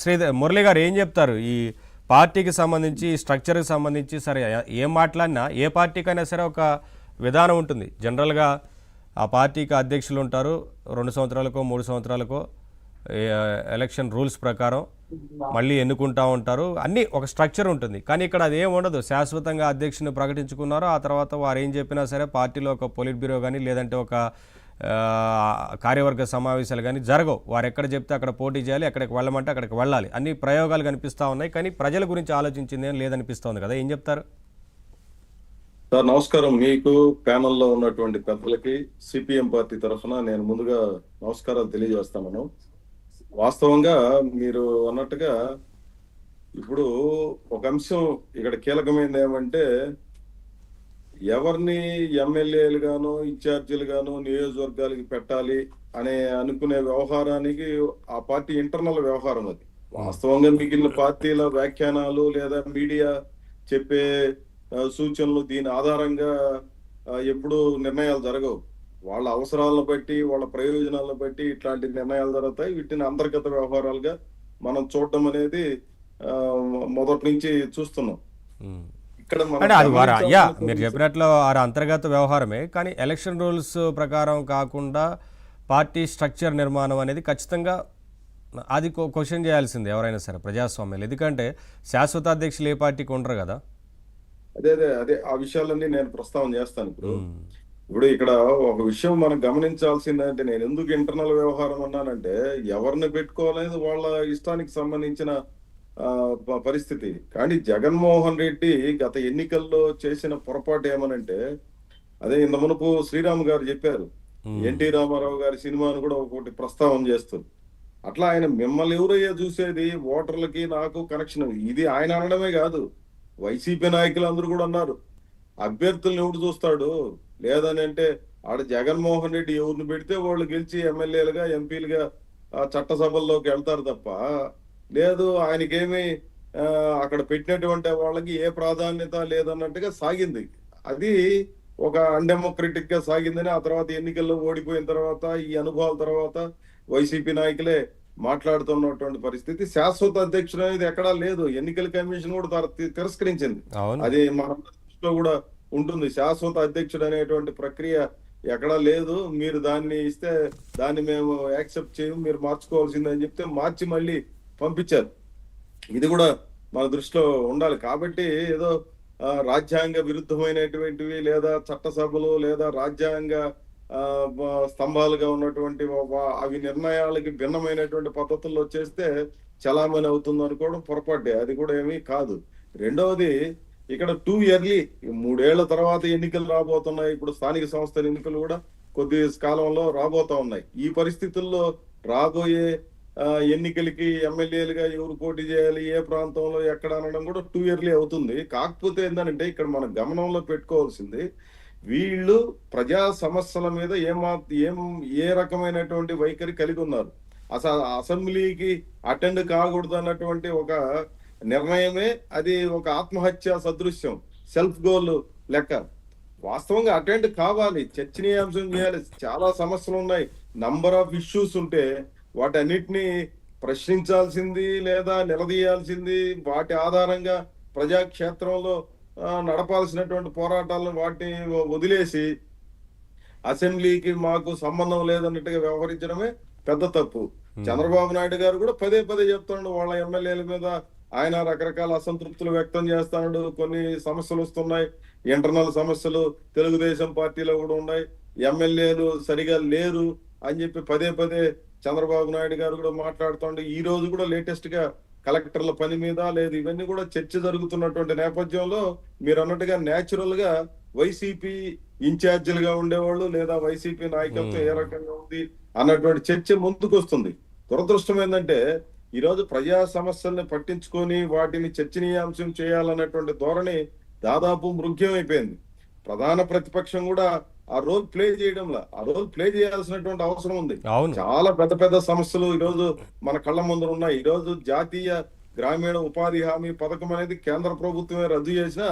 శ్రీధర్ మురళి గారు ఏం చెప్తారు? ఈ పార్టీకి సంబంధించి స్ట్రక్చర్కి సంబంధించి సరే ఏం మాట్లాడినా ఏ పార్టీకైనా సరే ఒక విధానం ఉంటుంది. జనరల్గా ఆ పార్టీకి అధ్యక్షులు ఉంటారు, 2 సంవత్సరాలకో 3 సంవత్సరాలకో ఎలక్షన్ రూల్స్ ప్రకారం మళ్ళీ ఎన్నుకుంటూ ఉంటారు. అన్నీ ఒక స్ట్రక్చర్ ఉంటుంది. కానీ ఇక్కడ అదేం ఉండదు. శాశ్వతంగా అధ్యక్షుని ప్రకటించుకున్నారు, ఆ తర్వాత వారు ఏం చెప్పినా సరే పార్టీలో ఒక పొలిట్ బ్యూరో కానీ లేదంటే ఒక కార్యవర్గ సమావేశాలు కానీ జరగవు. వారు ఎక్కడ చెప్తే అక్కడ పోటీ చేయాలి, ఎక్కడికి వెళ్ళమంటే అక్కడికి వెళ్ళాలి. అన్ని ప్రయోగాలు కనిపిస్తూ ఉన్నాయి, కానీ ప్రజల గురించి ఆలోచించింది ఏం లేదనిపిస్తుంది కదా, ఏం చెప్తారు? సార్ నమస్కారం. మీకు ప్యానెల్లో ఉన్నటువంటి పెద్దలకి సిపిఎం పార్టీ తరఫున నేను ముందుగా నమస్కారాలు తెలియజేస్తాను. వాస్తవంగా మీరు అన్నట్టుగా ఇప్పుడు ఒక అంశం ఇక్కడ కీలకమైనది ఏమంటే, ఎవరిని ఎమ్మెల్యేలు గాను ఇన్ఛార్జీలు గాను నియోజకవర్గాలకి పెట్టాలి అనే అనుకునే వ్యవహారానికి ఆ పార్టీ ఇంటర్నల్ వ్యవహారం అది. వాస్తవంగా మిగిలిన పార్టీల వ్యాఖ్యానాలు లేదా మీడియా చెప్పే సూచనలు దీని ఆధారంగా ఎప్పుడు నిర్ణయాలు జరగవు. వాళ్ళ అవసరాలను బట్టి వాళ్ళ ప్రయోజనాలను బట్టి ఇట్లాంటి నిర్ణయాలు జరుగుతాయి. వీటిని అంతర్గత వ్యవహారాలుగా మనం చూడటం అనేది మొదటి నుంచి చూస్తున్నాం. ఇక్కడ మీరు చెప్పినట్లు వారి అంతర్గత వ్యవహారమే, కానీ ఎలక్షన్ రూల్స్ ప్రకారం కాకుండా పార్టీ స్ట్రక్చర్ నిర్మాణం అనేది ఖచ్చితంగా అది క్వశ్చన్ చేయాల్సింది ఎవరైనా సరే ప్రజాస్వామ్యాలు. ఎందుకంటే శాశ్వత అధ్యక్షులు ఏ పార్టీకి ఉండరు కదా. అదే అదే అదే ఆ విషయాలన్నీ నేను ప్రస్తావన చేస్తాను. ఇప్పుడు ఇక్కడ ఒక విషయం మనం గమనించాల్సిందంటే, నేను ఎందుకు ఇంటర్నల్ వ్యవహారం అన్నానంటే, ఎవరిని పెట్టుకోలేదు వాళ్ళ ఇష్టానికి సంబంధించిన పరిస్థితి. కానీ జగన్మోహన్ రెడ్డి గత ఎన్నికల్లో చేసిన పొరపాటు ఏమనంటే, అదే ఇంత మునుపు శ్రీరామ్ గారు చెప్పారు, ఎన్టీ రామారావు గారి సినిమాను కూడా ఒకటి ప్రస్తావన చేస్తుంది. అట్లా ఆయన మిమ్మల్ని ఎవరయ్యా చూసేది, ఓటర్లకి నాకు కనెక్షన్. ఇది ఆయన అనడమే కాదు, వైసీపీ నాయకులు అందరూ కూడా అన్నారు, అభ్యర్థులను ఎవడు చూస్తాడు, లేదని అంటే ఆడ జగన్మోహన్ రెడ్డి ఎవరిని పెడితే వాళ్ళు గెలిచి ఎమ్మెల్యేలుగా ఎంపీలుగా చట్టసభల్లోకి వెళ్తారు తప్ప, లేదు ఆయనకేమి అక్కడ పెట్టినటువంటి వాళ్ళకి ఏ ప్రాధాన్యత లేదన్నట్టుగా సాగింది. అది ఒక అన్డెమోక్రటిక్ గా సాగిందని ఆ తర్వాత ఎన్నికల్లో ఓడిపోయిన తర్వాత ఈ అనుభవాల తర్వాత వైసీపీ నాయకులే మాట్లాడుతున్నటువంటి పరిస్థితి. శాశ్వత అధ్యక్షుడు అనేది ఎక్కడా లేదు. ఎన్నికల కమిషన్ కూడా తిరస్కరించింది. అది మన దృష్టిలో కూడా ఉంటుంది. శాశ్వత అధ్యక్షుడు అనేటువంటి ప్రక్రియ ఎక్కడా లేదు. మీరు దాన్ని ఇస్తే దాన్ని మేము యాక్సెప్ట్ చేయము, మీరు మార్చుకోవాల్సిందని చెప్తే మార్చి మళ్ళీ పంపించారు. ఇది కూడా మన దృష్టిలో ఉండాలి. కాబట్టి ఏదో రాజ్యాంగ విరుద్ధమైనటువంటివి లేదా చట్టసభలు లేదా రాజ్యాంగ స్తంభాలుగా ఉన్నటువంటి అవి నిర్ణయాలకి భిన్నమైనటువంటి పద్ధతుల్లో చేస్తే చలామణి అవుతుంది అనుకోవడం పొరపాటే. అది కూడా ఏమీ కాదు. రెండవది, ఇక్కడ 2 ఇయర్లీ 3 ఏళ్ల తర్వాత ఎన్నికలు రాబోతున్నాయి. ఇప్పుడు స్థానిక సంస్థల ఎన్నికలు కూడా కొద్ది కాలంలో రాబోతా ఉన్నాయి. ఈ పరిస్థితుల్లో రాబోయే ఎన్నికలకి ఎమ్మెల్యేలుగా ఎవరు పోటీ చేయాలి, ఏ ప్రాంతంలో ఎక్కడ అనడం కూడా 2 ఇయర్లీ అవుతుంది. కాకపోతే ఏంటంటే ఇక్కడ మనం గమనంలో పెట్టుకోవాల్సింది, వీళ్ళు ప్రజా సమస్యల మీద ఏ రకమైనటువంటి వైఖరి కలిగి ఉన్నారు. అసలు అసెంబ్లీకి అటెండ్ కాకూడదు అన్నటువంటి ఒక నిర్ణయమే అది ఒక ఆత్మహత్య సదృశ్యం, సెల్ఫ్ గోల్ లెక్క. వాస్తవంగా అటెండ్ కావాలి, చర్చనీయాంశం చేయాలి. చాలా సమస్యలు ఉన్నాయి, నంబర్ ఆఫ్ ఇష్యూస్ ఉంటే వాటన్నిటిని ప్రశ్నించాల్సింది లేదా నిలదీయాల్సింది. వాటి ఆధారంగా ప్రజాక్షేత్రంలో నడపాల్సినటువంటి పోరాటాలను వాటిని వదిలేసి అసెంబ్లీకి మాకు సంబంధం లేదన్నట్టుగా వ్యవహరించడమే పెద్ద తప్పు. చంద్రబాబు నాయుడు గారు కూడా పదే చెప్తున్నాడు, వాళ్ళ ఎమ్మెల్యేల మీద ఆయన రకరకాల అసంతృప్తులు వ్యక్తం చేస్తున్నాడు. కొన్ని సమస్యలు వస్తున్నాయి, ఇంటర్నల్ సమస్యలు తెలుగుదేశం పార్టీలో కూడా ఉన్నాయి, ఎమ్మెల్యేలు సరిగా లేరు అని చెప్పి పదే చంద్రబాబు నాయుడు గారు కూడా మాట్లాడుతుండే. ఈ రోజు కూడా లేటెస్ట్ గా కలెక్టర్ల పని మీద లేదు, ఇవన్నీ కూడా చర్చ జరుగుతున్నటువంటి నేపథ్యంలో మీరు అన్నట్టుగా నేచురల్ గా వైసీపీ ఇన్ఛార్జీలుగా ఉండేవాళ్ళు లేదా వైసీపీ నాయకత్వం ఏ రకంగా ఉంది అన్నటువంటి చర్చ ముందుకు వస్తుంది. దురదృష్టం ఏంటంటే ఈ రోజు ప్రజా సమస్యల్ని పట్టించుకొని వాటిని చర్చనీయాంశం చేయాలన్నటువంటి ధోరణి దాదాపు మృగ్యం అయిపోయింది. ప్రధాన ప్రతిపక్షం కూడా ఆ రోల్ ప్లే చేయడంలో ఆ రోల్ ప్లే చేయాల్సినటువంటి అవసరం ఉంది. చాలా పెద్ద సమస్యలు ఈ రోజు మన కళ్ళ ముందు ఉన్నాయి. ఈ రోజు జాతీయ గ్రామీణ ఉపాధి హామీ పథకం అనేది కేంద్ర ప్రభుత్వమే రద్దు చేసినా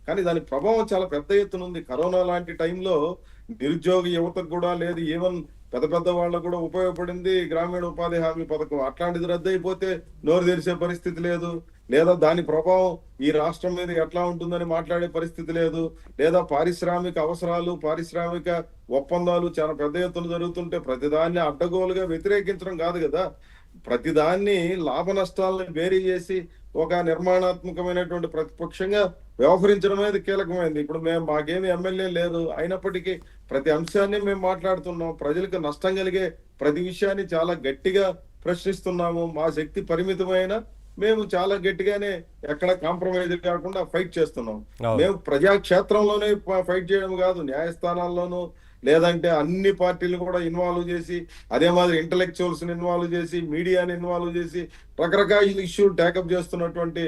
కానీ దాని ప్రభావం చాలా పెద్ద ఎత్తున ఉంది. కరోనా లాంటి టైంలో నిరుద్యోగ యువతకు కూడా లేదు, ఈవెన్ పెద్ద పెద్ద వాళ్ళకు కూడా ఉపయోగపడింది గ్రామీణ ఉపాధి హామీ పథకం. అట్లాంటిది రద్దు అయిపోతే నోరు తెరిచే పరిస్థితి లేదు, లేదా దాని ప్రభావం ఈ రాష్ట్రం మీద ఎట్లా ఉంటుందని మాట్లాడే పరిస్థితి లేదు, లేదా పారిశ్రామిక అవసరాలు, పారిశ్రామిక ఒప్పందాలు చాలా పెద్ద ఎత్తున జరుగుతుంటే ప్రతిదాన్ని అడ్డగోలుగా వ్యతిరేకించడం కాదు కదా. ప్రతిదాన్ని లాభ నష్టాలను వేరీ చేసి ఒక నిర్మాణాత్మకమైనటువంటి ప్రతిపక్షంగా వ్యవహరించడం అనేది కీలకమైంది. ఇప్పుడు మాకేమి ఎమ్మెల్యే లేదు, అయినప్పటికీ ప్రతి అంశాన్ని మేము మాట్లాడుతున్నాం. ప్రజలకు నష్టం కలిగే ప్రతి విషయాన్ని చాలా గట్టిగా ప్రశ్నిస్తున్నాము. మా శక్తి పరిమితమైన మేము చాలా గట్టిగానే ఎక్కడ కాంప్రమైజ్ కాకుండా ఫైట్ చేస్తున్నాం. మేము ప్రజాక్షేత్రంలోనే ఫైట్ చేయడం కాదు, న్యాయస్థానాల్లోనూ, లేదంటే అన్ని పార్టీలు కూడా ఇన్వాల్వ్ చేసి, అదే మాదిరి ఇంటలెక్చువల్స్ ఇన్వాల్వ్ చేసి, మీడియాని ఇన్వాల్వ్ చేసి రకరకాల ఇష్యూ టేకప్ చేస్తున్నటువంటి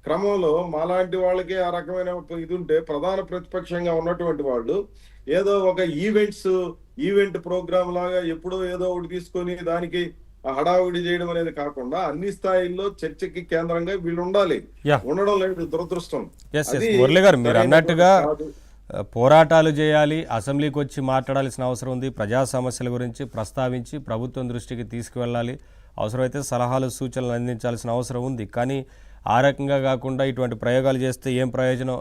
క్రమంలో మాలాంటి వాళ్ళకి ఆ రకమైన ఇది ఉంటే, ప్రధాన ప్రతిపక్షంగా ఉన్నటువంటి వాళ్ళు ఏదో ఒక ఈవెంట్ ప్రోగ్రామ్ లాగా ఎప్పుడో ఏదో ఒకటి తీసుకొని దానికి హడావుడి చేయడం అనేది కాకుండా అన్ని స్థాయిల్లో చర్చకి కేంద్రంగా వీళ్ళు ఉండాలి. ఉండడం లేదు, దురదృష్టం. మురళి గారు, మీరు అన్నట్టుగా పోరాటాలు చేయాలి, అసెంబ్లీకి వచ్చి మాట్లాడాల్సిన అవసరం ఉంది, ప్రజా సమస్యల గురించి ప్రస్తావించి ప్రభుత్వం దృష్టికి తీసుకువెళ్ళాలి, అవసరమైతే సలహాలు సూచనలు అందించాల్సిన అవసరం ఉంది. కానీ ఆ రకంగా కాకుండా ఇటువంటి ప్రయోగాలు చేస్తే ఏం ప్రయోజనం?